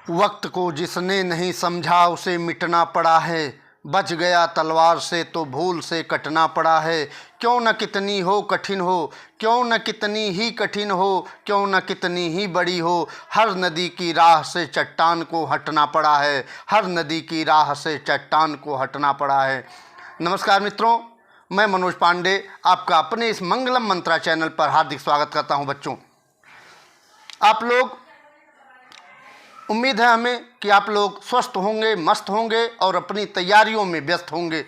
वक्त को जिसने नहीं समझा उसे मिटना पड़ा है, बच गया तलवार से तो भूल से कटना पड़ा है। क्यों न कितनी हो कठिन हो, क्यों न कितनी ही कठिन हो, क्यों न कितनी ही बड़ी हो, हर नदी की राह से चट्टान को हटना पड़ा है, हर नदी की राह से चट्टान को हटना पड़ा है। नमस्कार मित्रों, मैं मनोज पांडे आपका अपने इस मंगलम मंत्रा चैनल पर हार्दिक स्वागत करता हूं। बच्चों, आप लोग, उम्मीद है हमें कि आप लोग स्वस्थ होंगे, मस्त होंगे और अपनी तैयारियों में व्यस्त होंगे।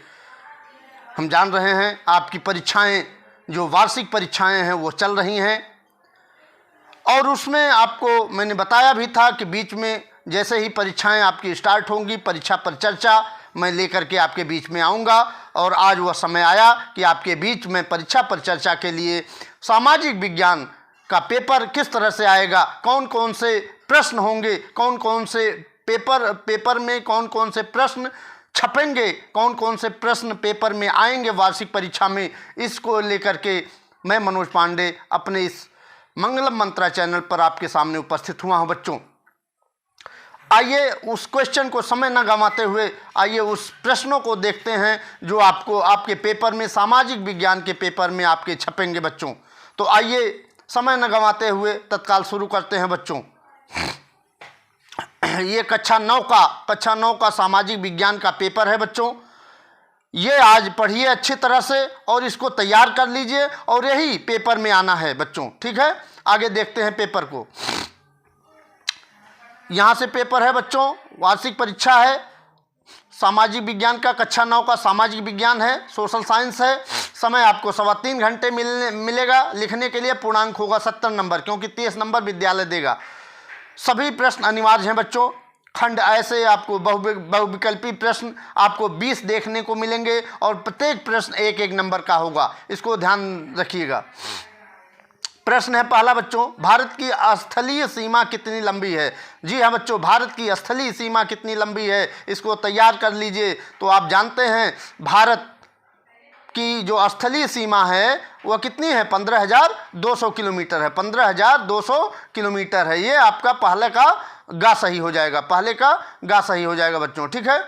हम जान रहे हैं आपकी परीक्षाएं, जो वार्षिक परीक्षाएं हैं वो चल रही हैं, और उसमें आपको मैंने बताया भी था कि बीच में जैसे ही परीक्षाएं आपकी स्टार्ट होंगी, परीक्षा पर चर्चा मैं लेकर के आपके बीच में आऊँगा। और आज वह समय आया कि आपके बीच में परीक्षा पर चर्चा के लिए सामाजिक विज्ञान का पेपर किस तरह से आएगा, कौन कौन से प्रश्न होंगे, कौन कौन से पेपर में कौन कौन से प्रश्न छपेंगे, कौन कौन से प्रश्न पेपर में आएंगे वार्षिक परीक्षा में, इसको लेकर के मैं मनोज पांडे अपने इस मंगलम मंत्रा चैनल पर आपके सामने उपस्थित हुआ हूं। बच्चों, आइए उस क्वेश्चन को समय न गंवाते हुए आइए उस प्रश्नों को देखते हैं जो आपको आपके पेपर में, सामाजिक विज्ञान के पेपर में आपके छपेंगे। बच्चों, तो आइए समय न गंवाते हुए तत्काल शुरू करते हैं। बच्चों, ये कक्षा 9 का सामाजिक विज्ञान का पेपर है। बच्चों, ये आज पढ़िए अच्छी तरह से और इसको तैयार कर लीजिए और यही पेपर में आना है। बच्चों, ठीक है, आगे देखते हैं पेपर को। यहाँ से पेपर है बच्चों, वार्षिक परीक्षा है, सामाजिक विज्ञान का कक्षा 9 का सामाजिक विज्ञान है, सोशल साइंस है। समय आपको 3.25 घंटे मिलेगा। लिखने के लिए पूर्णांक होगा 70 नंबर, क्योंकि 30 नंबर विद्यालय देगा। सभी प्रश्न अनिवार्य हैं बच्चों। खंड ऐसे आपको बहुविकल्पी प्रश्न आपको 20 देखने को मिलेंगे और प्रत्येक प्रश्न 1-1 नंबर का होगा, इसको ध्यान रखिएगा। प्रश्न है पहला बच्चों, भारत की स्थलीय सीमा कितनी लंबी है? जी हाँ बच्चों, भारत की स्थलीय सीमा कितनी लंबी है, इसको तैयार कर लीजिए। तो आप जानते हैं भारत की जो स्थलीय सीमा है वह कितनी है? 15,200 किलोमीटर है। 15,200 किलोमीटर है। ये आपका पहले का गा सही हो जाएगा, पहले का गा सही हो जाएगा बच्चों, ठीक है।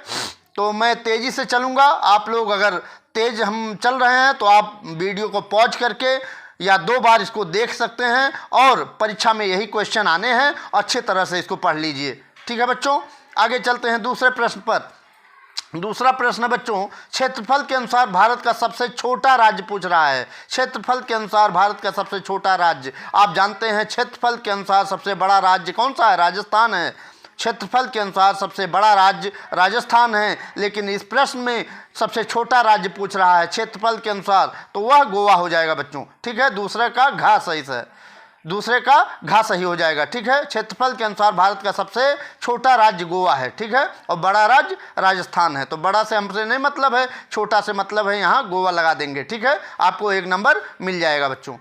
तो मैं तेज़ी से चलूँगा, आप लोग अगर तेज़ हम चल रहे हैं तो आप वीडियो को पॉज करके या 2 बार इसको देख सकते हैं, और परीक्षा में यही क्वेश्चन आने हैं, अच्छे तरह से इसको पढ़ लीजिए, ठीक है बच्चों। आगे चलते हैं दूसरे प्रश्न पर। दूसरा प्रश्न है बच्चों, क्षेत्रफल के अनुसार भारत का सबसे छोटा राज्य पूछ रहा है। क्षेत्रफल के अनुसार भारत का सबसे छोटा राज्य, आप जानते हैं क्षेत्रफल के अनुसार सबसे बड़ा राज्य कौन सा है? राजस्थान है। क्षेत्रफल के अनुसार सबसे बड़ा राज्य राजस्थान है, लेकिन इस प्रश्न में सबसे छोटा राज्य पूछ रहा है क्षेत्रफल के अनुसार, तो वह गोवा हो जाएगा बच्चों, ठीक है। दूसरे का घा सही है, दूसरे का घा सही हो जाएगा, ठीक है। क्षेत्रफल के अनुसार भारत का सबसे छोटा राज्य गोवा है, ठीक है, और बड़ा राज्य राजस्थान है। तो बड़ा से हमसे नहीं मतलब है, छोटा से मतलब है, यहाँ गोवा लगा देंगे, ठीक है। आपको 1 नंबर मिल जाएगा बच्चों।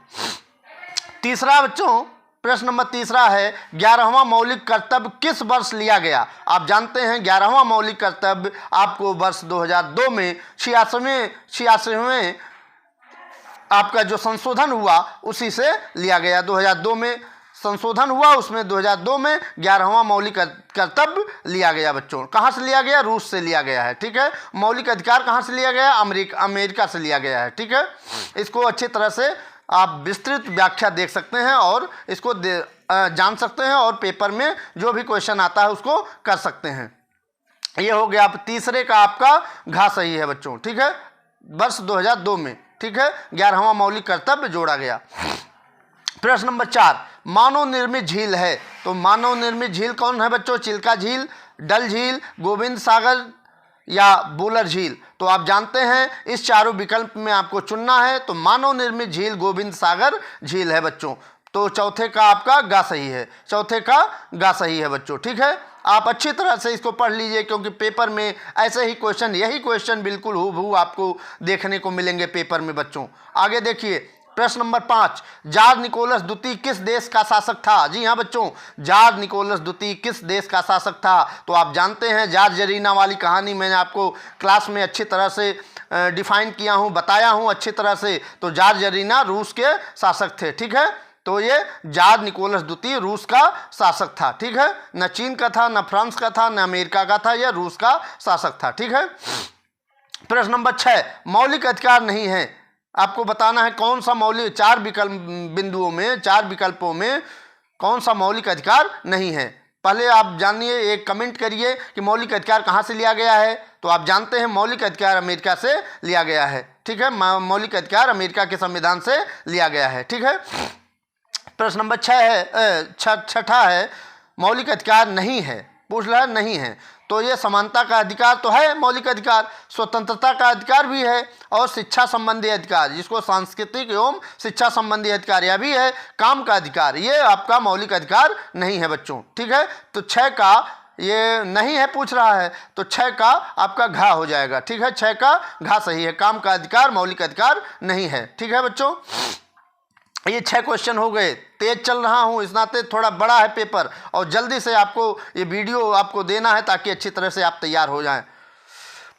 तीसरा बच्चों, प्रश्न नंबर तीसरा है, 11वां मौलिक कर्तव्य किस वर्ष लिया गया? आप जानते हैं 11वां मौलिक कर्तव्य आपको वर्ष 2002 में 86वें आपका जो संशोधन हुआ उसी से लिया गया। 2002 में संशोधन हुआ, उसमें 2002 में 11वां मौलिक कर्तव्य लिया गया बच्चों। कहाँ से लिया गया? रूस से लिया गया है, ठीक है। मौलिक अधिकार कहाँ से लिया गया? अमेरिका से लिया गया है, ठीक है। इसको अच्छी तरह से आप विस्तृत व्याख्या देख सकते हैं और इसको जान सकते हैं, और पेपर में जो भी क्वेश्चन आता है उसको कर सकते हैं। ये हो गया तीसरे का आपका घा सही है बच्चों, ठीक है, वर्ष 2002 में, ठीक है, 11वां मौलिक कर्तव्य जोड़ा गया। प्रश्न नंबर 4, मानव निर्मित झील है, तो मानव निर्मित झील कौन है बच्चों? चिल्का झील, डल झील, गोविंद सागर या बुलर झील। तो आप जानते हैं इस चारों विकल्प में आपको चुनना है। तो मानव निर्मित झील गोविंद सागर झील है बच्चों। तो चौथे का आपका गा सही है, चौथे का गा सही है बच्चों, ठीक है। आप अच्छी तरह से इसको पढ़ लीजिए, क्योंकि पेपर में ऐसे ही क्वेश्चन, यही क्वेश्चन बिल्कुल हूबहू आपको देखने को मिलेंगे पेपर में बच्चों। आगे देखिए प्रश्न नंबर 5, जार निकोलस द्वितीय किस देश का शासक था? जी हाँ बच्चों, जार निकोलस द्वितीय किस देश का शासक था? तो आप जानते हैं जार जरीना वाली कहानी मैंने आपको क्लास में अच्छी तरह से डिफाइन किया हूँ, बताया हूँ अच्छी तरह से। तो जार जरीना रूस के शासक थे, ठीक है। तो ये जार निकोलस द्वितीय रूस का शासक था। ठीक है, न चीन का था, न फ्रांस का था, न अमेरिका का था, यह रूस का शासक था। ठीक है। प्रश्न नंबर 6, मौलिक अधिकार नहीं है। आपको बताना है कौन सा मौलिक, 4 विकल्प बिंदुओं में, 4 विकल्पों में कौन सा मौलिक अधिकार नहीं है। पहले आप जानिए, एक कमेंट करिए कि मौलिक अधिकार कहाँ से लिया गया है। तो आप जानते हैं मौलिक अधिकार अमेरिका से लिया गया है। ठीक है, मौलिक अधिकार अमेरिका के संविधान से लिया गया है। ठीक है। प्रश्न नंबर 6 है, छठा है, मौलिक अधिकार नहीं है। पूछ रहा है नहीं है, तो ये समानता का अधिकार तो है मौलिक अधिकार, स्वतंत्रता का अधिकार भी है, और शिक्षा संबंधी अधिकार, जिसको सांस्कृतिक एवं शिक्षा संबंधी अधिकार, यह भी है। काम का अधिकार, ये आपका मौलिक अधिकार नहीं है बच्चों। ठीक है, तो 6 का ये नहीं है पूछ रहा है, तो 6 का आपका घा हो जाएगा। ठीक है, 6 का घा सही है, काम का अधिकार मौलिक अधिकार नहीं है। ठीक है बच्चों, ये 6 क्वेश्चन हो गए। तेज चल रहा हूँ, इस नाते थोड़ा बड़ा है पेपर, और जल्दी से आपको ये वीडियो आपको देना है ताकि अच्छी तरह से आप तैयार हो जाएं।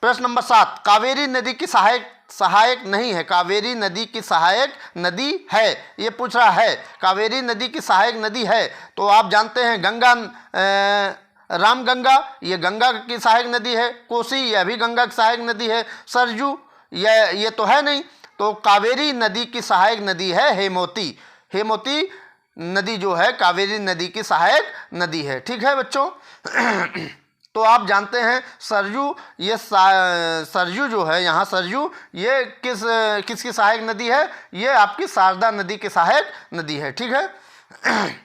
प्रश्न नंबर 7, कावेरी नदी की सहायक नहीं है। कावेरी नदी की सहायक नदी है, ये पूछ रहा है। कावेरी नदी की सहायक नदी है, तो आप जानते हैं गंगा, रामगंगा, ये गंगा की सहायक नदी है। कोसी, यह भी गंगा की सहायक नदी है। सरजू, ये तो है नहीं। तो कावेरी नदी की सहायक नदी है हेमवती। हेमवती नदी जो है कावेरी नदी की सहायक नदी है। ठीक है बच्चों। तो आप जानते हैं सरजू, ये सरजू जो है, यहाँ सरजू, ये किसकी सहायक नदी है? ये आपकी शारदा नदी की सहायक नदी है। ठीक है।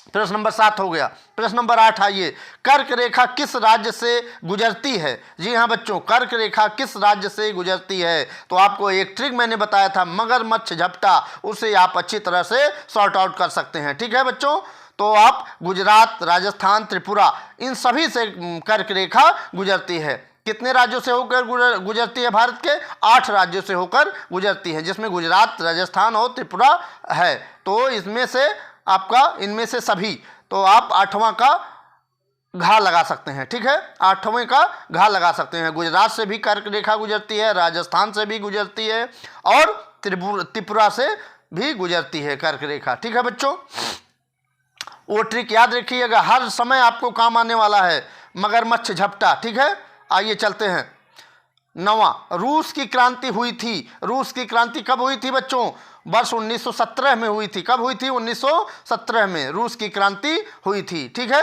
प्रश्न नंबर 7 हो गया। प्रश्न नंबर 8 आइए, कर्क रेखा किस राज्य से गुजरती है? जी हाँ बच्चों, कर्क रेखा किस राज्य से गुजरती है? तो आपको एक ट्रिक मैंने बताया था, मगरमच्छ झपटा, उसे आप अच्छी तरह से सॉर्ट आउट कर सकते हैं। ठीक है बच्चों, तो आप गुजरात, राजस्थान, त्रिपुरा, इन सभी से कर्क रेखा गुजरती है। कितने राज्यों से होकर गुजरती है? भारत के 8 राज्यों से होकर गुजरती है, जिसमें गुजरात, राजस्थान और त्रिपुरा है। तो इसमें से आपका, इनमें से सभी, तो आप 8वां का घा लगा सकते हैं। ठीक है, 8वें का घा लगा सकते हैं। गुजरात से भी कर्क रेखा गुजरती है, राजस्थान से भी गुजरती है, और त्रिपुरा से भी गुजरती है कर्क रेखा। ठीक है बच्चों, वो ट्रिक याद रखिएगा, हर समय आपको काम आने वाला है, मगरमच्छ झपटा। ठीक है, आइए चलते हैं। 9वां, रूस की क्रांति हुई थी। रूस की क्रांति कब हुई थी बच्चों? वर्ष 1917 में हुई थी। कब हुई थी? 1917 में रूस की क्रांति हुई थी। ठीक है,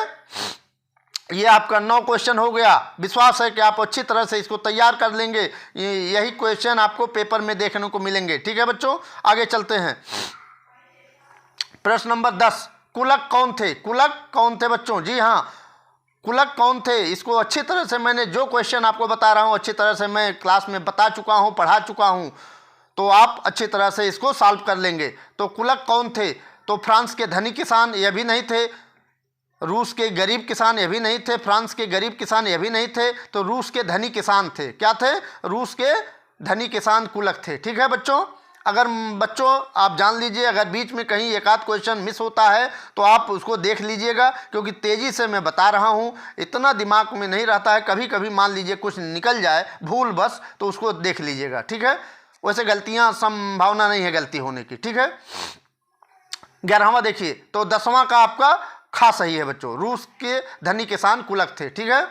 ये आपका 9 क्वेश्चन हो गया। विश्वास है कि आप अच्छी तरह से इसको तैयार कर लेंगे। यही क्वेश्चन आपको पेपर में देखने को मिलेंगे। ठीक है बच्चों, आगे चलते हैं। प्रश्न नंबर 10, कुलक कौन थे? कुलक कौन थे बच्चों? जी हाँ, कुलक कौन थे? इसको अच्छी तरह से मैंने जो क्वेश्चन आपको बता रहा हूँ, अच्छी तरह से मैं क्लास में बता चुका हूँ, पढ़ा चुका हूँ, तो आप अच्छी तरह से इसको सॉल्व कर लेंगे। तो कुलक कौन थे? तो फ्रांस के धनी किसान, ये भी नहीं थे। रूस के गरीब किसान, ये भी नहीं थे। फ्रांस के गरीब किसान, ये भी नहीं थे। तो रूस के धनी किसान थे। क्या थे? रूस के धनी किसान कुलक थे। ठीक है बच्चों, अगर बच्चों आप जान लीजिए, अगर बीच में कहीं एक आध क्वेश्चन मिस होता है तो आप उसको देख लीजिएगा, क्योंकि तेज़ी से मैं बता रहा हूँ, इतना दिमाग में नहीं रहता है। कभी कभी मान लीजिए कुछ निकल जाए भूल बस, तो उसको देख लीजिएगा। ठीक है, वैसे गलतियाँ, संभावना नहीं है गलती होने की। ठीक है, 11वां देखिए, तो 10वां का आपका खा सही है बच्चों, रूस के धनी किसान कुलक थे। ठीक है,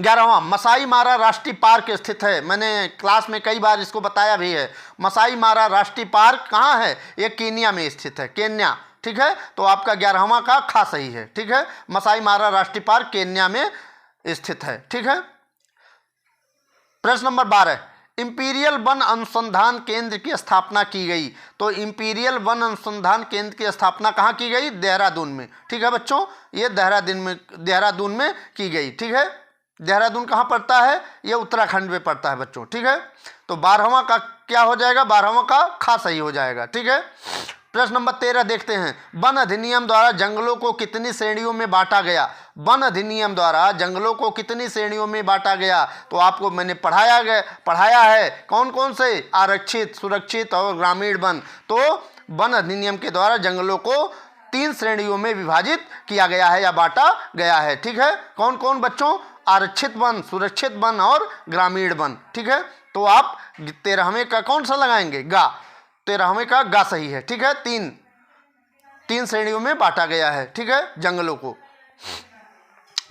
11वां, मसाई मारा राष्ट्रीय पार्क स्थित है। मैंने क्लास में कई बार इसको बताया भी है। मसाई मारा राष्ट्रीय पार्क कहाँ है? ये केन्या में स्थित है, केन्या। ठीक है, तो आपका 11वां का खा सही है। ठीक है, मसाई मारा राष्ट्रीय पार्क केन्या में स्थित है। ठीक है, प्रश्न नंबर 12, इंपीरियल वन अनुसंधान केंद्र की स्थापना की गई। तो इंपीरियल वन अनुसंधान केंद्र की स्थापना कहाँ की गई? देहरादून में। ठीक है बच्चों, ये देहरादून में की गई। ठीक है, देहरादून कहाँ पड़ता है? ये उत्तराखंड में पड़ता है बच्चों। ठीक है, तो 12वां का क्या हो जाएगा? 12वां का खा सही हो जाएगा। ठीक है, प्रश्न नंबर 13 देखते हैं, वन अधिनियम द्वारा जंगलों को कितनी श्रेणियों में बांटा गया? वन अधिनियम द्वारा जंगलों को कितनी श्रेणियों में बांटा गया? तो आपको मैंने पढ़ाया है कौन कौन से? आरक्षित, सुरक्षित और ग्रामीण वन। तो वन अधिनियम के द्वारा जंगलों को 3 श्रेणियों में विभाजित किया गया है या बांटा गया है। ठीक है, कौन कौन बच्चों? आरक्षित वन, सुरक्षित वन और ग्रामीण वन। ठीक है, तो आप 13वें का कौन सा लगाएंगे? गा। 13वें का गा सही है। ठीक है, तीन श्रेणियों में बांटा गया है। ठीक है, जंगलों को।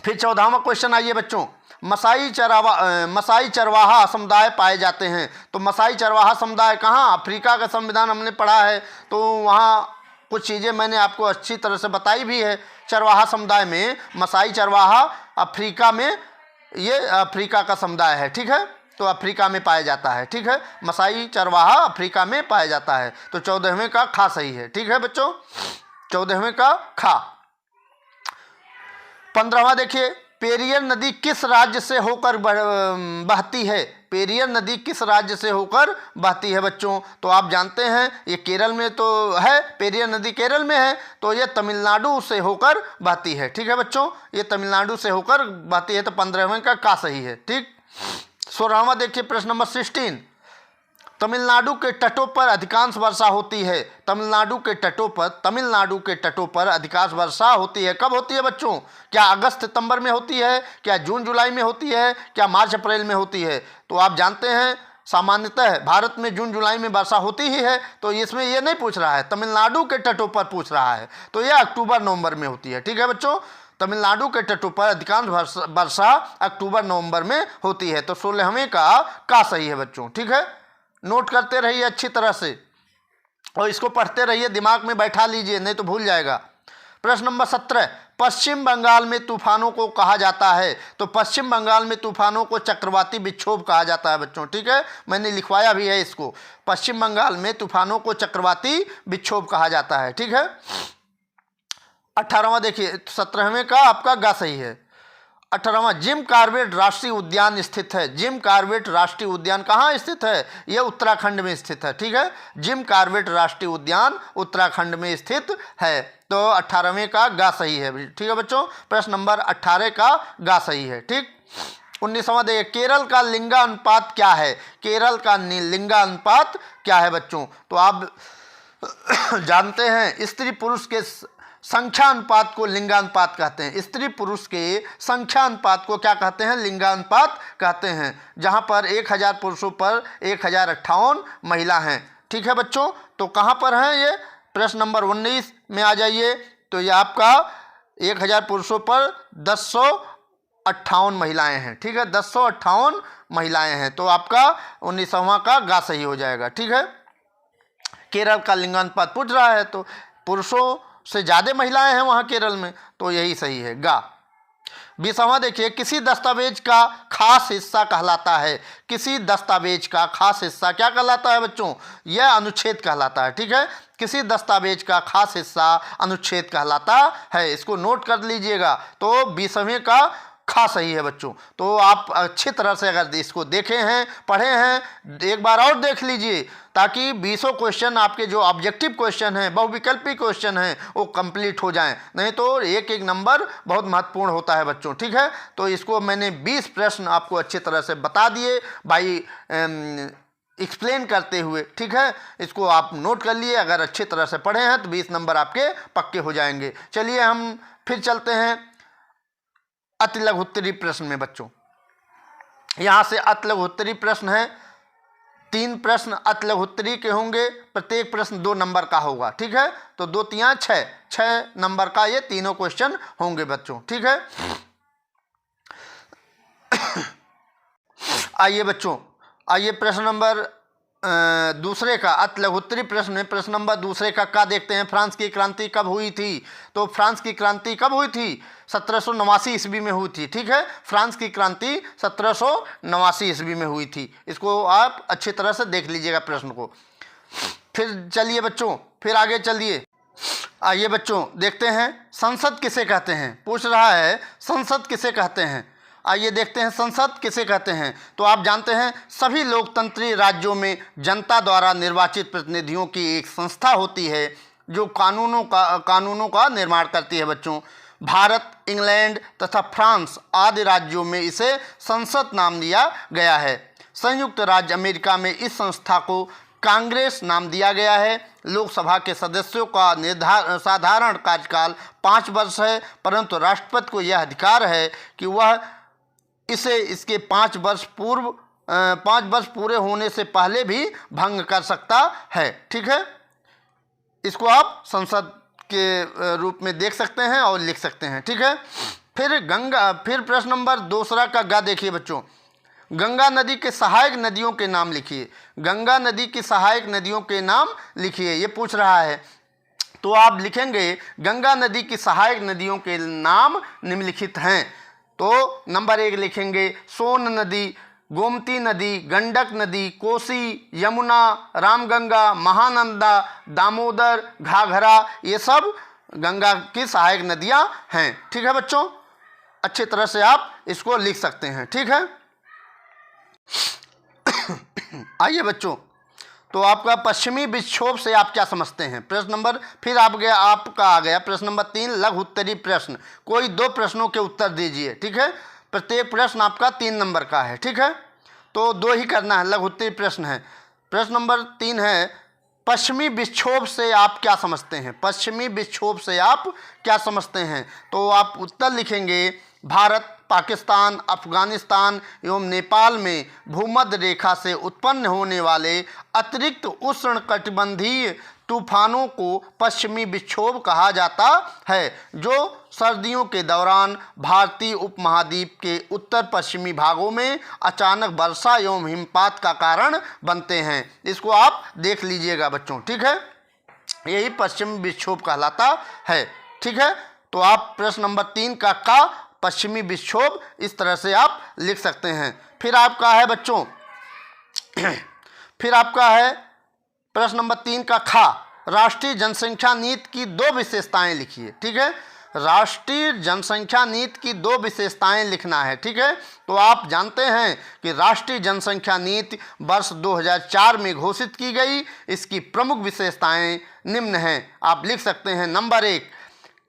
फिर 14वां क्वेश्चन आइए बच्चों, मसाई चरवाहा समुदाय पाए जाते हैं। तो मसाई चरवाहा समुदाय कहाँ? अफ्रीका का संविधान हमने पढ़ा है, तो वहाँ कुछ चीज़ें मैंने आपको अच्छी तरह से बताई भी है। चरवाहा समुदाय में मसाई चरवाहा अफ्रीका में, ये अफ्रीका का समुदाय है। ठीक है, तो अफ्रीका में पाया जाता है। ठीक है, मसाई चरवाहा अफ्रीका में पाया जाता है। तो 14वें का खा सही है। ठीक है बच्चों, 14वें का खा। 15वां देखिए, पेरियर नदी किस राज्य से होकर बहती है? पेरियर नदी किस राज्य से होकर बहती है बच्चों? तो आप जानते हैं ये केरल में तो है, पेरियर नदी केरल में है, तो ये तमिलनाडु से होकर बहती है। ठीक है बच्चों, ये तमिलनाडु से होकर बहती है। तो 15वें का सही है। ठीक। 16वां देखिए, प्रश्न नंबर 16, तमिलनाडु के तटों पर अधिकांश वर्षा होती है। तमिलनाडु के तटों पर अधिकांश वर्षा होती है। कब होती है बच्चों? क्या अगस्त सितंबर में होती है? क्या जून जुलाई में होती है? क्या मार्च अप्रैल में होती है? तो आप जानते हैं सामान्यतः भारत में जून जुलाई में वर्षा होती ही है, तो इसमें ये नहीं पूछ रहा है, तमिलनाडु के तटों पर पूछ रहा है, तो यह अक्टूबर नवंबर में होती है। ठीक है बच्चों, तमिलनाडु के तटों पर अधिकांश वर्षा अक्टूबर नवंबर में होती है। तो 16वें का सही है बच्चों। ठीक है, नोट करते रहिए अच्छी तरह से और इसको पढ़ते रहिए, दिमाग में बैठा लीजिए, नहीं तो भूल जाएगा। प्रश्न नंबर 17, पश्चिम बंगाल में तूफानों को कहा जाता है। तो पश्चिम बंगाल में तूफानों को चक्रवाती विक्षोभ कहा जाता है बच्चों। ठीक है, मैंने लिखवाया भी है इसको, पश्चिम बंगाल में तूफानों को चक्रवाती विक्षोभ कहा जाता है। ठीक है। 18वां देखिए, 17वें का आपका गा सही है। 18वां, जिम कॉर्बेट राष्ट्रीय उद्यान स्थित है। जिम कॉर्बेट राष्ट्रीय उद्यान कहाँ स्थित है? यह उत्तराखंड में स्थित है। ठीक है, जिम कॉर्बेट राष्ट्रीय उद्यान उत्तराखंड में स्थित है। तो 18वें का गा सही है। ठीक है बच्चों, प्रश्न नंबर 18 का गा सही है। ठीक। 19वां देखिए, केरल का लिंगानुपात क्या है? केरल का लिंगानुपात क्या है बच्चों? तो आप जानते हैं स्त्री पुरुष के संख्या अनुपात को लिंगानुपात कहते हैं। स्त्री पुरुष के संख्या अनुपात को क्या कहते हैं? लिंगानुपात कहते हैं। जहां पर 1000 पुरुषों पर 1058 महिला हैं। ठीक है बच्चों, तो कहां पर हैं ये? प्रश्न नंबर 19 में आ जाइए। तो ये आपका 1000 पुरुषों पर 1058 महिलाएं हैं। ठीक है, 1058 महिलाएं हैं। तो आपका 19वां का गा सही हो जाएगा। ठीक है, केरल का लिंगानुपात पूछ रहा है, तो पुरुषों से ज़्यादा महिलाएं हैं वहाँ केरल में, तो यही सही है, गा। 20वां देखिए, किसी दस्तावेज का खास हिस्सा कहलाता है। किसी दस्तावेज का खास हिस्सा क्या कहलाता है बच्चों? यह अनुच्छेद कहलाता है। ठीक है, किसी दस्तावेज का खास हिस्सा अनुच्छेद कहलाता है। इसको नोट कर लीजिएगा। तो 20वें का खा सही है बच्चों। तो आप अच्छी तरह से अगर इसको देखे हैं, पढ़े हैं, एक बार और देख लीजिए, ताकि 20 क्वेश्चन आपके जो ऑब्जेक्टिव क्वेश्चन हैं, बहुविकल्पी क्वेश्चन हैं, वो कंप्लीट हो जाएं। नहीं तो एक एक नंबर बहुत महत्वपूर्ण होता है बच्चों। ठीक है, तो इसको मैंने 20 प्रश्न आपको अच्छी तरह से बता दिए भाई, एक्सप्लेन करते हुए। ठीक है, इसको आप नोट कर लिए, अगर अच्छी तरह से पढ़े हैं तो 20 नंबर आपके पक्के हो जाएंगे। चलिए हम फिर चलते हैं अति लघुत्तरी प्रश्न में बच्चों। यहाँ से अति लघुत्तरी प्रश्न है, 3 प्रश्न अति लघुत्तरी के होंगे, प्रत्येक प्रश्न 2 नंबर का होगा। ठीक है, तो 2 3 6 नंबर का ये तीनों क्वेश्चन होंगे बच्चों। ठीक है, आइए बच्चों, आइए प्रश्न नंबर दूसरे का अति लघुत्तरी प्रश्न में प्रश्न नंबर दूसरे का देखते हैं। फ्रांस की क्रांति कब हुई थी? तो फ्रांस की क्रांति कब हुई थी? 1789 ईस्वी में हुई थी। ठीक है, फ्रांस की क्रांति 1789 ईस्वी में हुई थी। इसको आप अच्छी तरह से देख लीजिएगा प्रश्न को। फिर चलिए बच्चों, फिर आगे चलिए। आइए बच्चों, देखते हैं संसद किसे कहते हैं। पूछ रहा है संसद किसे कहते हैं। आइए देखते हैं संसद किसे कहते हैं। तो आप जानते हैं सभी लोकतंत्री राज्यों में जनता द्वारा निर्वाचित प्रतिनिधियों की एक संस्था होती है जो कानूनों का निर्माण करती है बच्चों। भारत, इंग्लैंड तथा फ्रांस आदि राज्यों में इसे संसद नाम दिया गया है। संयुक्त राज्य अमेरिका में इस संस्था को कांग्रेस नाम दिया गया है। लोकसभा के सदस्यों का साधारण कार्यकाल 5 वर्ष है, परंतु राष्ट्रपति को यह अधिकार है कि वह इसे इसके 5 वर्ष पूर्व 5 वर्ष पूरे होने से पहले भी भंग कर सकता है। ठीक है, इसको आप संसद के रूप में देख सकते हैं और लिख सकते हैं। ठीक है, फिर प्रश्न नंबर दूसरा का ग देखिए बच्चों, गंगा नदी के सहायक नदियों के नाम लिखिए। गंगा नदी की सहायक नदियों के नाम लिखिए, ये पूछ रहा है। तो आप लिखेंगे गंगा नदी की सहायक नदियों के नाम निम्नलिखित हैं। तो नंबर 1 लिखेंगे सोन नदी, गोमती नदी, गंडक नदी, कोसी, यमुना, रामगंगा, महानंदा, दामोदर, घाघरा, ये सब गंगा की सहायक नदियां हैं। ठीक है बच्चों, अच्छी तरह से आप इसको लिख सकते हैं। ठीक है, आइए बच्चों, तो आपका पश्चिमी विक्षोभ से आप क्या समझते हैं। प्रश्न नंबर फिर आपका आ गया प्रश्न नंबर 3 लघु उत्तरीय प्रश्न। कोई 2 प्रश्नों के उत्तर दीजिए। ठीक है, प्रत्येक प्रश्न आपका 3 नंबर का है। ठीक है, तो 2 ही करना है, लघु उत्तरीय प्रश्न है। प्रश्न नंबर 3 है पश्चिमी विक्षोभ से आप क्या समझते हैं। पश्चिमी विक्षोभ से आप क्या समझते हैं, तो आप उत्तर लिखेंगे भारत, पाकिस्तान, अफगानिस्तान एवं नेपाल में भूमध्य रेखा से उत्पन्न होने वाले अतिरिक्त उष्णकटिबंधीय तूफानों को पश्चिमी विक्षोभ कहा जाता है, जो सर्दियों के दौरान भारतीय उपमहाद्वीप के उत्तर पश्चिमी भागों में अचानक वर्षा एवं हिमपात का कारण बनते हैं। इसको आप देख लीजिएगा बच्चों। ठीक है, यही पश्चिमी विक्षोभ कहलाता है। ठीक है, तो आप प्रश्न नंबर 3 का पश्चिमी विक्षोभ इस तरह से आप लिख सकते हैं। फिर आपका है बच्चों फिर आपका है प्रश्न नंबर 3 का खा, राष्ट्रीय जनसंख्या नीति की 2 विशेषताएं लिखिए। ठीक है, राष्ट्रीय जनसंख्या नीति की 2 विशेषताएं लिखना है। ठीक है, तो आप जानते हैं कि राष्ट्रीय जनसंख्या नीति वर्ष 2004 में घोषित की गई। इसकी प्रमुख विशेषताएं निम्न हैं, आप लिख सकते हैं। नंबर 1,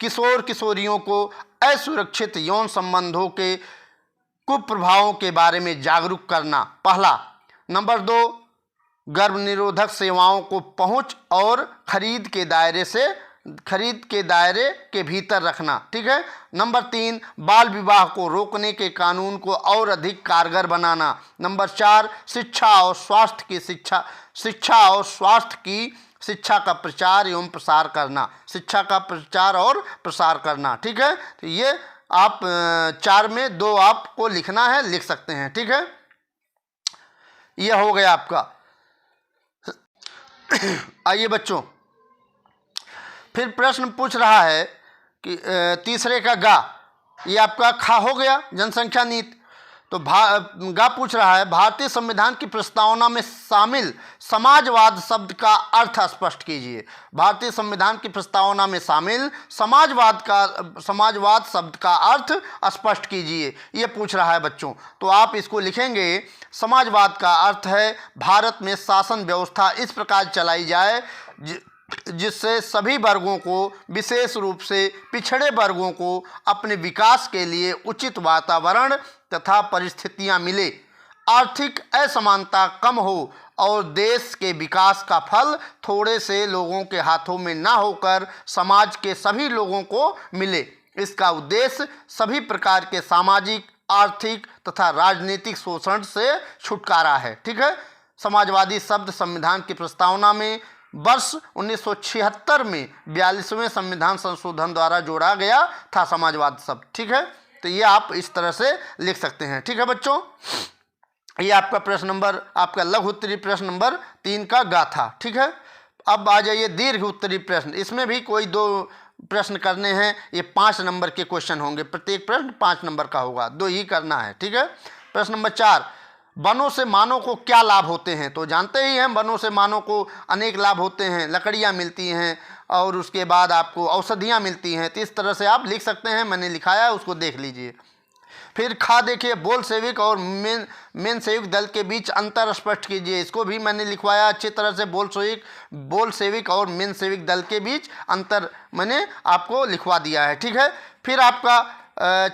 किशोर किशोरियों को असुरक्षित यौन संबंधों के कुप्रभावों के बारे में जागरूक करना, पहला। नंबर 2, गर्भ निरोधक सेवाओं को पहुंच और खरीद के दायरे के भीतर रखना। ठीक है, नंबर 3, बाल विवाह को रोकने के कानून को और अधिक कारगर बनाना। नंबर 4, शिक्षा और स्वास्थ्य का प्रचार एवं प्रसार करना, शिक्षा का प्रचार और प्रसार करना। ठीक है, तो ये आप 4 में 2 आपको लिखना है, लिख सकते हैं। ठीक है, यह हो गया आपका। आइए बच्चों, फिर प्रश्न पूछ रहा है कि तीसरे का गा, ये आपका खा हो गया जनसंख्या नीति। तो गा पूछ रहा है भारतीय संविधान की प्रस्तावना में शामिल समाजवाद शब्द का अर्थ स्पष्ट कीजिए। भारतीय संविधान की प्रस्तावना में शामिल समाजवाद शब्द का अर्थ स्पष्ट कीजिए, ये पूछ रहा है बच्चों। तो आप इसको लिखेंगे समाजवाद का अर्थ है भारत में शासन व्यवस्था इस प्रकार चलाई जाए जिससे सभी वर्गों को, विशेष रूप से पिछड़े वर्गों को अपने विकास के लिए उचित वातावरण तथा परिस्थितियां मिले, आर्थिक असमानता कम हो और देश के विकास का फल थोड़े से लोगों के हाथों में न होकर समाज के सभी लोगों को मिले। इसका उद्देश्य सभी प्रकार के सामाजिक, आर्थिक तथा राजनीतिक शोषण से छुटकारा है। ठीक है, समाजवादी शब्द संविधान की प्रस्तावना में वर्ष 1976 में 42वें संविधान संशोधन द्वारा जोड़ा गया था समाजवाद शब्द। ठीक है, तो ये आप इस तरह से लिख सकते हैं। ठीक है बच्चों, ये आपका प्रश्न नंबर, आपका लघु उत्तरीय प्रश्न नंबर 3 का गा था। ठीक है, अब आ जाइए दीर्घ उत्तरीय प्रश्न। इसमें भी कोई 2 प्रश्न करने हैं, ये 5 नंबर के क्वेश्चन होंगे, प्रत्येक प्रश्न 5 नंबर का होगा, 2 ही करना है। ठीक है, प्रश्न नंबर 4, वनों से मानव को क्या लाभ होते हैं। तो जानते ही हैं वनों से मानव को अनेक लाभ होते हैं, लकड़ियाँ मिलती हैं और उसके बाद आपको औषधियाँ मिलती हैं। तो इस तरह से आप लिख सकते हैं, मैंने लिखाया है, उसको देख लीजिए। फिर खा देखिए बोल सेविक और मेन सेविक दल के बीच अंतर स्पष्ट कीजिए, इसको भी मैंने लिखवाया अच्छी तरह से। बोल सेविक और मेन सेविक दल के बीच अंतर मैंने आपको लिखवा दिया है। ठीक है, फिर आपका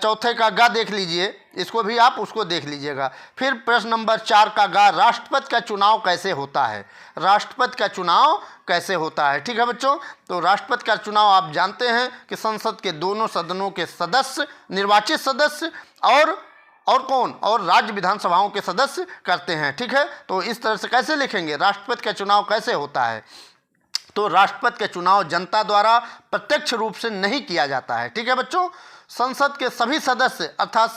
चौथे का गा देख लीजिए, इसको भी आप उसको देख लीजिएगा। फिर प्रश्न नंबर 4 का गा, राष्ट्रपति का चुनाव कैसे होता है। राष्ट्रपति का चुनाव कैसे होता है। ठीक है बच्चों, तो राष्ट्रपति का चुनाव आप जानते हैं कि संसद के दोनों सदनों के सदस्य, निर्वाचित सदस्य और और कौन, और राज्य विधानसभाओं के सदस्य करते हैं। ठीक है, तो इस तरह से कैसे लिखेंगे, राष्ट्रपति का चुनाव कैसे होता है। तो राष्ट्रपति का चुनाव जनता द्वारा प्रत्यक्ष रूप से नहीं किया जाता है। ठीक है बच्चों, संसद के सभी सदस्य अर्थात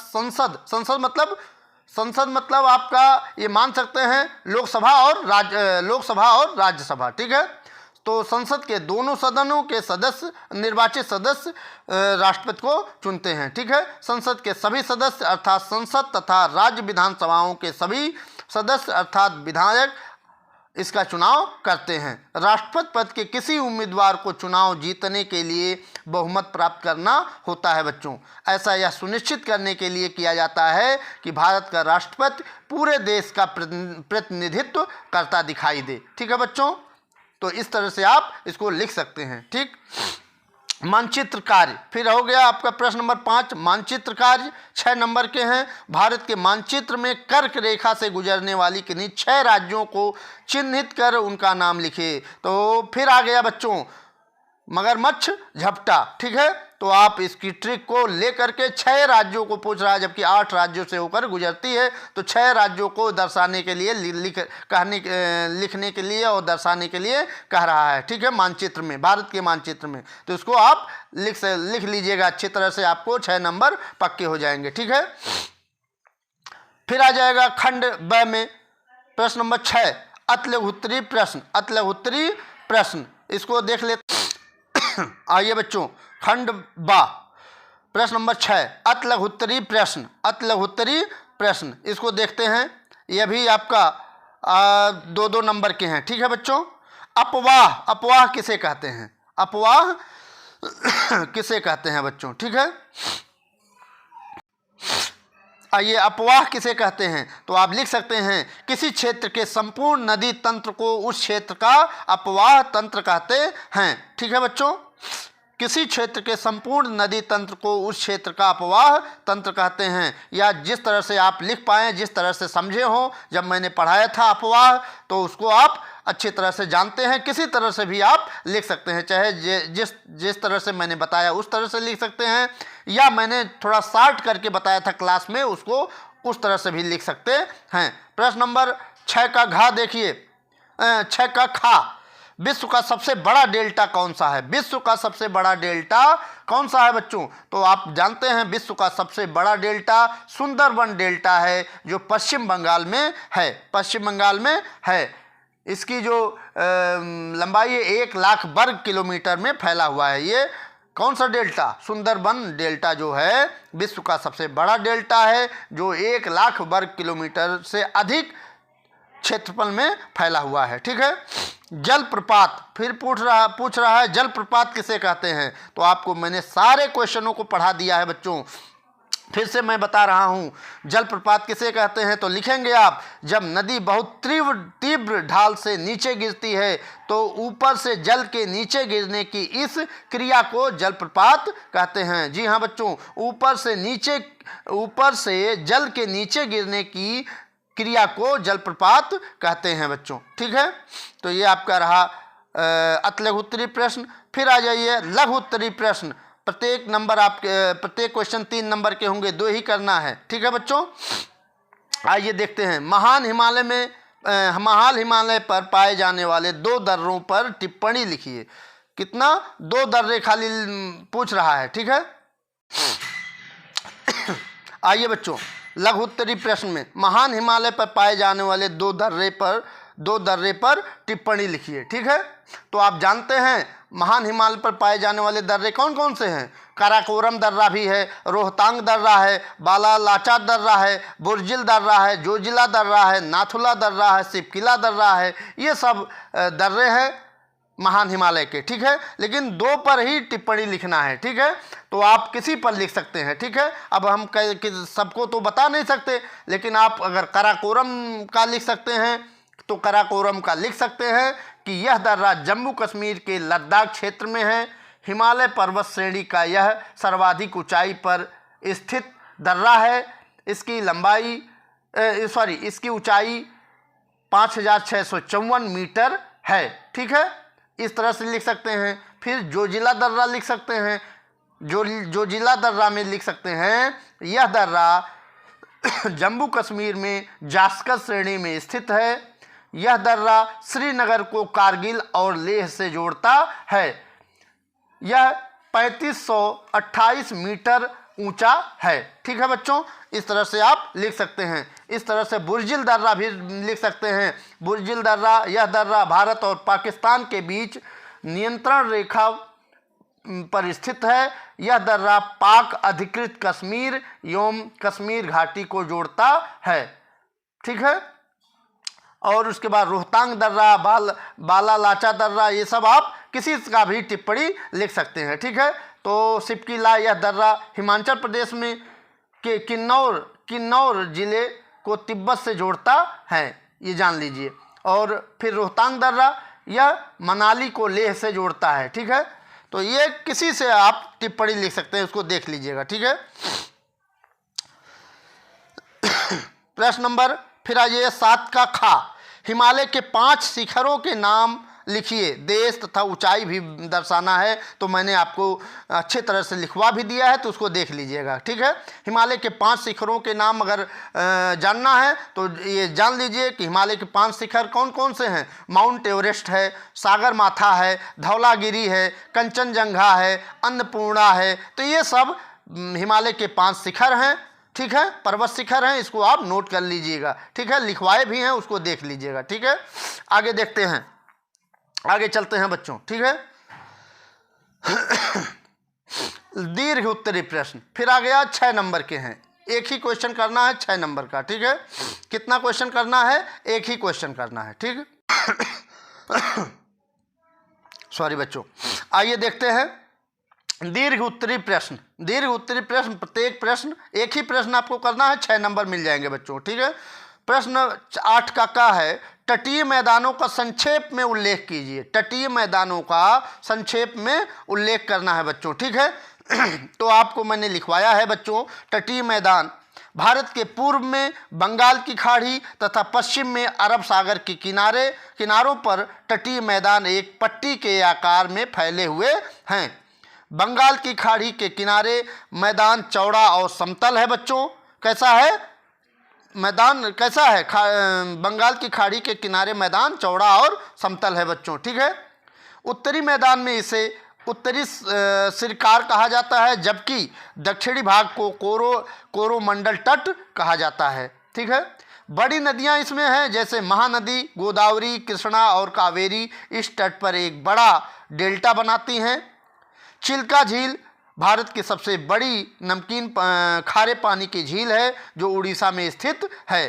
संसद मतलब आपका ये मान सकते हैं लोकसभा और राज्यसभा। ठीक है, तो संसद के दोनों सदनों के सदस्य, निर्वाचित सदस्य राष्ट्रपति को चुनते हैं। ठीक है, संसद के सभी सदस्य अर्थात संसद तथा राज्य विधानसभाओं के सभी सदस्य अर्थात विधायक इसका चुनाव करते हैं। राष्ट्रपति पद के किसी उम्मीदवार को चुनाव जीतने के लिए बहुमत प्राप्त करना होता है बच्चों। ऐसा यह सुनिश्चित करने के लिए किया जाता है कि भारत का राष्ट्रपति पूरे देश का प्रतिनिधित्व करता दिखाई दे। ठीक है बच्चों, तो इस तरह से आप इसको लिख सकते हैं। ठीक, मानचित्र कार्य, फिर हो गया आपका प्रश्न नंबर 5, मानचित्र कार्य 6 नंबर के हैं। भारत के मानचित्र में कर्क रेखा से गुजरने वाली किन्हीं 6 राज्यों को चिन्हित कर उनका नाम लिखे। तो फिर आ गया बच्चों मगरमच्छ झपटा। ठीक है, तो आप इसकी ट्रिक को लेकर के 6 राज्यों को पूछ रहा है, जबकि 8 राज्यों से होकर गुजरती है, तो 6 राज्यों को दर्शाने के लिए लिखने के लिए और दर्शाने के लिए कह रहा है। ठीक है, मानचित्र में, भारत के मानचित्र में, तो इसको आप लिख लीजिएगा अच्छी तरह से, आपको 6 नंबर पक्के हो जाएंगे। ठीक है, फिर आ जाएगा खंड ब में प्रश्न नंबर 6, अतलघुत्तरी प्रश्न। अतलघुत्तरी प्रश्न इसको देख लेते। आइए बच्चों, खंड बा प्रश्न नंबर 6, अतलघुत्तरी प्रश्न। अतलघुत्तरी प्रश्न इसको देखते हैं, यह भी आपका 2-2 नंबर के हैं। ठीक है बच्चों, अपवाह, अपवाह किसे कहते हैं, अपवाह किसे कहते हैं बच्चों। ठीक है, आइए, अपवाह किसे कहते हैं, तो आप लिख सकते हैं किसी क्षेत्र के संपूर्ण नदी तंत्र को उस क्षेत्र का अपवाह तंत्र कहते हैं। ठीक है बच्चों, किसी क्षेत्र के संपूर्ण नदी तंत्र को उस क्षेत्र का अपवाह तंत्र कहते हैं। या जिस तरह से आप लिख पाएँ, जिस तरह से समझे हो, जब मैंने पढ़ाया था अपवाह, तो उसको आप अच्छी तरह से जानते हैं। किसी तरह से भी आप लिख सकते हैं, चाहे जिस तरह से मैंने बताया उस तरह से लिख सकते हैं, या मैंने थोड़ा शार्ट करके बताया था क्लास में, उसको उस तरह से भी लिख सकते हैं। प्रश्न नंबर 6 का घा देखिए, 6 का खा, विश्व का सबसे बड़ा डेल्टा कौन सा है, विश्व का सबसे बड़ा डेल्टा कौन सा है बच्चों। तो आप जानते हैं विश्व का सबसे बड़ा डेल्टा सुंदरबन डेल्टा है, जो पश्चिम बंगाल में है, पश्चिम बंगाल में है। इसकी जो लंबाई है 1 लाख वर्ग किलोमीटर में फैला हुआ है। ये कौन सा डेल्टा, सुंदरबन डेल्टा जो है विश्व का सबसे बड़ा डेल्टा है, जो 1 लाख वर्ग किलोमीटर से अधिक क्षेत्रफल में फैला हुआ है। ठीक है, जलप्रपात फिर पूछ रहा है जलप्रपात किसे कहते हैं। तो आपको मैंने सारे क्वेश्चनों को पढ़ा दिया है बच्चों, फिर से मैं बता रहा हूँ। जलप्रपात किसे कहते हैं, तो लिखेंगे आप, जब नदी बहुत तीव्र ढाल से नीचे गिरती है तो ऊपर से जल के नीचे गिरने की इस क्रिया को जलप्रपात कहते हैं। जी हाँ बच्चों, ऊपर से जल के नीचे गिरने की क्रिया को जलप्रपात कहते हैं बच्चों। ठीक है, तो ये आपका रहा अतलघुत्तरी प्रश्न। फिर आ जाइए लघु उत्तरी प्रश्न। प्रत्येक क्वेश्चन 3 नंबर के होंगे, 2 ही करना है। ठीक है बच्चों, आइए देखते हैं। महान हिमालय पर पाए जाने वाले 2 दर्रों पर टिप्पणी लिखिए। कितना, 2 दर्रे खाली पूछ रहा है। ठीक है, आइए बच्चों, लघु उत्तरी प्रश्न में महान हिमालय पर पाए जाने वाले 2 दर्रे पर टिप्पणी लिखिए। ठीक है, तो आप जानते हैं महान हिमालय पर पाए जाने वाले दर्रे कौन कौन से हैं। काराकोरम दर्रा भी है, रोहतांग दर्रा है, बालालाचा दर्रा है, बुर्जिल दर्रा है, जोजिला दर्रा है, नाथुला दर्रा है, सिपकिला दर्रा है। ये सब दर्रे हैं महान हिमालय के। ठीक है, लेकिन 2 पर ही टिप्पणी लिखना है। ठीक है, तो आप किसी पर लिख सकते हैं। ठीक है, अब हम सबको तो बता नहीं सकते, लेकिन आप अगर काराकोरम का लिख सकते हैं तो काराकोरम का लिख सकते हैं कि यह दर्रा जम्मू कश्मीर के लद्दाख क्षेत्र में है। हिमालय पर्वत श्रेणी का यह सर्वाधिक ऊंचाई पर स्थित दर्रा है। इसकी ऊंचाई 5654 मीटर है। ठीक है, इस तरह से लिख सकते हैं। फिर जोजिला दर्रा लिख सकते हैं, जोजिला दर्रा में लिख सकते हैं यह दर्रा जम्मू कश्मीर में जास्कर श्रेणी में स्थित है। यह दर्रा श्रीनगर को कारगिल और लेह से जोड़ता है। यह 3528 मीटर ऊंचा है। ठीक है बच्चों, इस तरह से आप लिख सकते हैं। इस तरह से बुर्जिल दर्रा भी लिख सकते हैं। बुर्जिल दर्रा, यह दर्रा भारत और पाकिस्तान के बीच नियंत्रण रेखा पर स्थित है। यह दर्रा पाक अधिकृत कश्मीर एवं कश्मीर घाटी को जोड़ता है। ठीक है, और उसके बाद रोहतांग दर्रा, बालालाचा दर्रा, ये सब आप किसी का भी टिप्पणी लिख सकते हैं। ठीक है, तो सिपकीला, यह दर्रा हिमाचल प्रदेश में के किन्नौर जिले को तिब्बत से जोड़ता है, ये जान लीजिए। और फिर रोहतांग दर्रा, यह मनाली को लेह से जोड़ता है। ठीक है, तो ये किसी से आप टिप्पणी लिख सकते हैं, उसको देख लीजिएगा। ठीक है, प्रश्न नंबर फिर आइए 7 का खा। हिमालय के 5 शिखरों के नाम लिखिए। देश तथा ऊंचाई भी दर्शाना है, तो मैंने आपको अच्छे तरह से लिखवा भी दिया है, तो उसको देख लीजिएगा। ठीक है, हिमालय के 5 शिखरों के नाम अगर जानना है तो ये जान लीजिए कि हिमालय के 5 शिखर कौन कौन से हैं। माउंट एवरेस्ट है, सागर माथा है, धौलागिरी है, कंचनजंगा है, अन्नपूर्णा है। तो ये सब हिमालय के 5 शिखर हैं। ठीक है, पर्वत शिखर हैं, इसको आप नोट कर लीजिएगा। ठीक है, लिखवाए भी हैं, उसको देख लीजिएगा। ठीक है, आगे देखते हैं, आगे चलते हैं बच्चों। ठीक है, दीर्घ उत्तरी प्रश्न फिर आ गया, 6 नंबर के हैं। एक ही क्वेश्चन करना है 6 नंबर का। ठीक है, कितना क्वेश्चन करना है? एक ही क्वेश्चन करना है। ठीक है, सॉरी बच्चों, आइए देखते हैं दीर्घ उत्तरी प्रश्न। दीर्घ उत्तरी प्रश्न, प्रत्येक प्रश्न एक ही प्रश्न आपको करना है, 6 नंबर मिल जाएंगे बच्चों। ठीक है, प्रश्न 8 का है, तटीय मैदानों का संक्षेप में उल्लेख कीजिए। तटीय मैदानों का संक्षेप में उल्लेख करना है बच्चों। ठीक है, तो आपको मैंने लिखवाया है बच्चों, तटीय मैदान भारत के पूर्व में बंगाल की खाड़ी तथा पश्चिम में अरब सागर के किनारों पर तटीय मैदान एक पट्टी के आकार में फैले हुए हैं। बंगाल की खाड़ी के किनारे मैदान चौड़ा और समतल है बच्चों। कैसा है मैदान? कैसा है? बंगाल की खाड़ी के किनारे मैदान चौड़ा और समतल है बच्चों। ठीक है, उत्तरी मैदान में इसे उत्तरी सिरकार कहा जाता है, जबकि दक्षिणी भाग को कोरोमंडल तट कहा जाता है। ठीक है, बड़ी नदियां इसमें हैं, जैसे महानदी, गोदावरी, कृष्णा और कावेरी इस तट पर एक बड़ा डेल्टा बनाती हैं। चिल्का झील भारत की सबसे बड़ी नमकीन खारे पानी की झील है, जो उड़ीसा में स्थित है।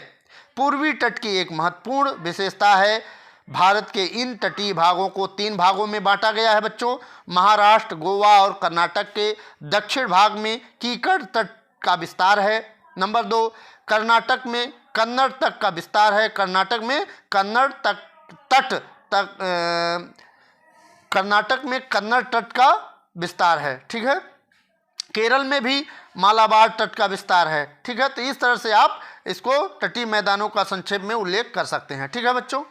पूर्वी तट की एक महत्वपूर्ण विशेषता है, भारत के इन तटीय भागों को 3 भागों में बांटा गया है बच्चों। महाराष्ट्र, गोवा और कर्नाटक के दक्षिण भाग में कीकट तट का विस्तार है। नंबर 2, कर्नाटक में कन्नड़ तट का विस्तार है। कर्नाटक में कन्नड़ तट का विस्तार है। ठीक है, केरल में भी मालाबार तट का विस्तार है। ठीक है, तो इस तरह से आप इसको तटीय मैदानों का संक्षेप में उल्लेख कर सकते हैं। ठीक है बच्चों,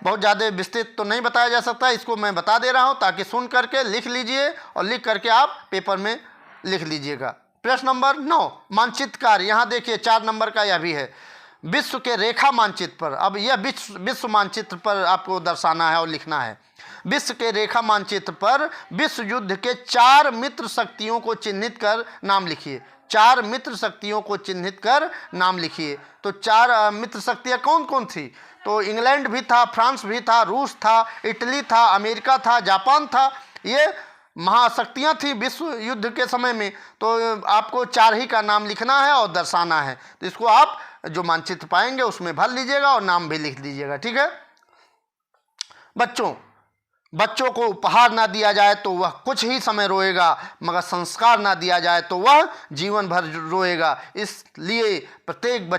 बहुत ज़्यादा विस्तृत तो नहीं बताया जा सकता, इसको मैं बता दे रहा हूं ताकि सुन करके लिख लीजिए और लिख करके आप पेपर में लिख लीजिएगा। प्रश्न नंबर 9, मानचित्रकार। यहाँ देखिए 4 नंबर का यह भी है। विश्व के रेखा मानचित्र पर, अब यह विश्व मानचित्र पर आपको दर्शाना है और लिखना है। विश्व के रेखा मानचित्र पर विश्व युद्ध के 4 मित्र शक्तियों को चिन्हित कर नाम लिखिए। 4 मित्र शक्तियों को चिन्हित कर नाम लिखिए। तो 4 मित्र शक्तियाँ कौन कौन थी? तो इंग्लैंड भी था, फ्रांस भी था, रूस था, इटली था, अमेरिका था, जापान था। ये महाशक्तियाँ थी विश्व युद्ध के समय में। तो आपको 4 ही का नाम लिखना है और दर्शाना है। तो इसको आप जो मानचित्र पाएंगे उसमें भर लीजिएगा और नाम भी लिख दीजिएगा। ठीक है बच्चों को उपहार ना दिया जाए तो वह कुछ ही समय रोएगा, मगर संस्कार ना दिया जाए तो वह जीवन भर रोएगा। इसलिए प्रत्येक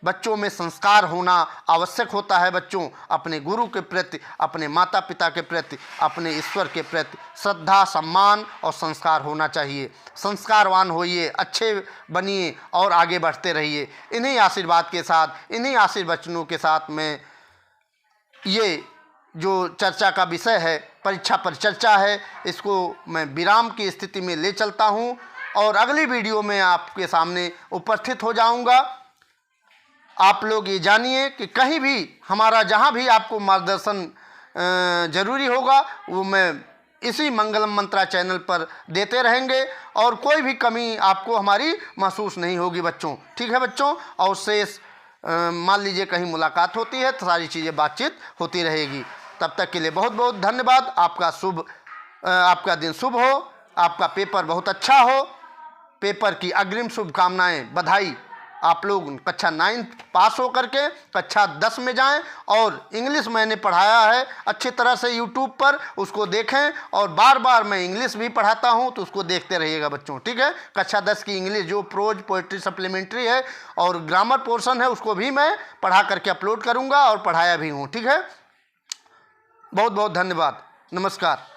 बच्चों में संस्कार होना आवश्यक होता है। बच्चों, अपने गुरु के प्रति, अपने माता पिता के प्रति, अपने ईश्वर के प्रति श्रद्धा, सम्मान और संस्कार होना चाहिए। संस्कारवान होइए, अच्छे बनिए और आगे बढ़ते रहिए। इन्हीं आशीर्वाद के साथ, इन्हीं आशीर्वचनों के साथ मैं ये जो चर्चा का विषय है, परीक्षा पर चर्चा है, इसको मैं विराम की स्थिति में ले चलता हूँ और अगली वीडियो में आपके सामने उपस्थित हो जाऊंगा। आप लोग ये जानिए कि कहीं भी हमारा जहाँ भी आपको मार्गदर्शन ज़रूरी होगा वो मैं इसी मंगलम मंत्रा चैनल पर देते रहेंगे और कोई भी कमी आपको हमारी महसूस नहीं होगी बच्चों। ठीक है बच्चों, और शेष मान लीजिए कहीं मुलाकात होती है तो सारी चीज़ें बातचीत होती रहेगी। तब तक के लिए बहुत बहुत धन्यवाद। आपका दिन शुभ हो, आपका पेपर बहुत अच्छा हो, पेपर की अग्रिम शुभकामनाएं, बधाई। आप लोग कक्षा 9 पास हो करके कक्षा 10 में जाएं और इंग्लिश मैंने पढ़ाया है अच्छी तरह से यूट्यूब पर, उसको देखें और बार बार मैं इंग्लिश भी पढ़ाता हूं तो उसको देखते रहिएगा बच्चों। ठीक है, कक्षा 10 की इंग्लिश जो प्रोज पोएट्री सप्लीमेंट्री है और ग्रामर पोर्शन है उसको भी मैं पढ़ा करके अपलोड करूँगा और पढ़ाया भी हूँ। ठीक है, बहुत बहुत धन्यवाद, नमस्कार।